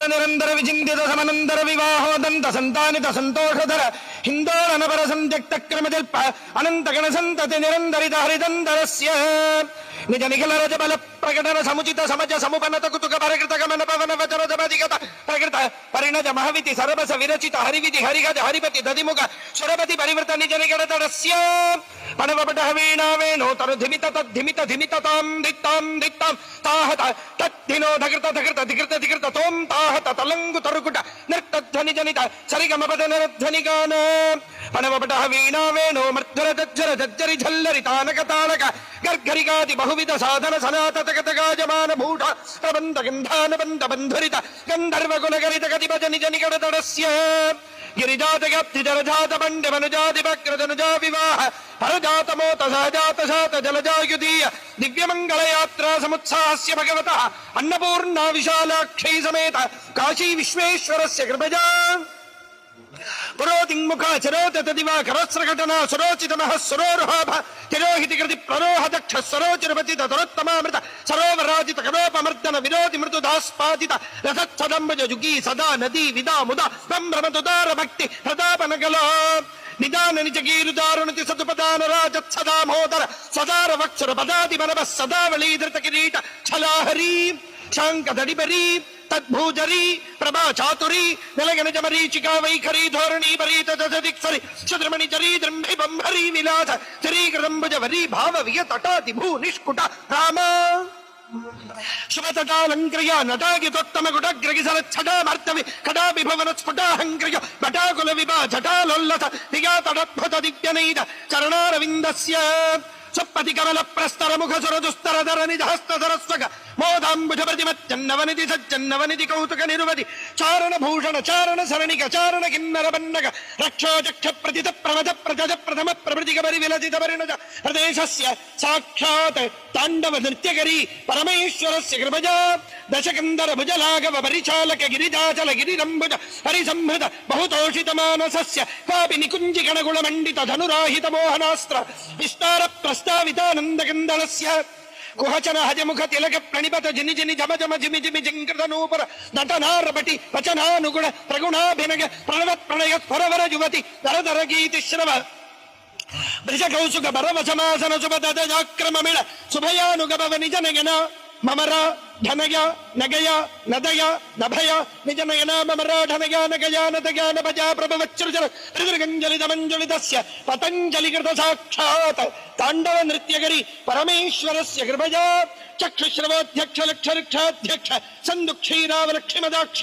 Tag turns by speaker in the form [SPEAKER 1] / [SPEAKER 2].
[SPEAKER 1] నిరంతర విచిందిత సమనంతర వివాహోదంత సంతానిత సంతోషధర హిందోళనపర సంత్యక్త క్రమజల్ప అనంత గణ సంతతి నిరంతరిత హరిదంతరస్య నిజ నిఖిల రజబల ప్రకటన సముచిత సమజ సముపనత కుతుక పరికృత గమన పవన వచన జపదిగత ప్రకృత పరిణజ మహవితి సరబస విరచిత హరివిధి హరిగజ హరిపతి దధిముఖ సురపతి పరివృత నిజ నిగడతడస్య పణవపట వీణా వేణో తరు ధిమిత తద్ధిమిత ధిమిత తాం దిత్తాం దిత్తాం తాహత తద్ధినో ధకృత ధకృత ధికృత ధికృత తోం తాహత తలంగు తరుకుట నిర్తధ్వని జనిత సరిగమపద నరధ్వని గాన పణవపట వీణా వేణో మర్ధుర జజ్జర జజ్జరి ఝల్లరి తానక తానక గర్గరిగాది బహువిధ సాధన సనాతక గాజమాన భూష ప్రబంధ గంధాన బంధ బంధురిత గంధర్వ గుణగరిత గతి భజ నిజ నిగడతడస్య గిరిజాత గప్తి జలజాత బండ వనుజాతి వక్రజనుజా వివాహ పరజాత మోత సహజాత శాత జలజాయుదీయ దివ్యమంగళయాత్రా సముత్సాహస్య భగవత అన్నపూర్ణా విశాలాక్షై సమేత కాశీ విశ్వేశ్వరస్య కృపజా పురోతిముఖ చరోత దివాకరస్రఘటనా సురోచిత మహ సురోరుహాభ తిరోహితి కృతి ప్రరోహ దక్ష సరోచిరపతిత తరోత్తమామృత సరోవరాజిత కరోపమర్దన విరోధి మృదుదాస్పాదిత రథచ్చదంబజ జుగీ సదా నదీ విదా ముద బ్రహ్మతుదార భక్తి ప్రతాపనగల నిదాన నిజగీరుదారుణతి సదుపదాన రాజత్సదామోదర సదార వక్షర పదాది మనవ సదావళీధృత కిరీట ఛలాహరీ శాంకదడిబరీ తద్భూజరీ ప్రభా చాతురీ నిలగనజ మరీచికా వైఖరీ ధోరణీ పరీత దశదిక్సరి శుద్రమణి చరీ ద్రంభి బంభరీ విలాస చరీకృతంబుజ వరీ భావ వియతటాది భూ నిష్కుట రామ శుభతటాలంక్రియ నటాగితోత్తమ గుడగ్రగిసరచ్చటామర్తవి కడాపి భవన స్ఫుటాహంక్రియ బటాకుల విభా జటాలోల్లస దిగాతడద్భుత దివ్యనైద చరణారవిందస్య సుప్పతి కమల ప్రస్తర ముఖ సుర దుస్తర ధర నిజ హస్త సరస్వగ మోదాంబుజ ప్రతిమచ్చన్నవనిధి సజ్జన్నవనిధి కౌతుక నిరువది చారణ భూషణ చారణ సరణిక చారణ కిన్నర బన్నగ రక్షోచక్ష ప్రతిత ప్రమద ప్రజ ప్రథమ ప్రభృతిక పరి విలసిత పరిణజ ప్రదేశస్య సాక్షాత్ తాండవ నృత్యకరీ పరమేశ్వరస్య కృపజా దశకందర భుజలాఘవ పరిచాలక గిరిజాచల గిరిరంబుజ పరిసంహృత బహుతోషిత మానసస్య కాపి నికుంజి గణగుణ మండిత ధనురాహిత మోహనాస్త్ర విస్తార ప్రస్తావితానందకందళస్య కుహచన హజముఖ తిలక ప్రణిపత జిని జిని జమ జమ జిమి జిమి జింకృత నూపుర నటనారపటి వచనానుగుణ ప్రగుణాభినగ ప్రణవత్ ప్రణయ స్వరవర యువతి దరదర గీతి శ్రవ వృషకౌసుక భరవసమాసన శుభదజాక్రమమిళ శుభయానుగభవ నిజ నగన మమర ధనయ నగయ నదయ నభయ నిజ నయన మమర ధనయ నగయ నదయ నభజా ప్రభవచ్చృజన త్రిదృగంజలితమంజలితస్య పతంజలికృత సాక్షాత్ తాండవ నృత్యకరి పరమేశ్వరస్య కృపజా చక్షుశ్రవాధ్యక్ష లక్ష లక్షాధ్యక్ష సందుక్షీరావలక్షిమదాక్ష్య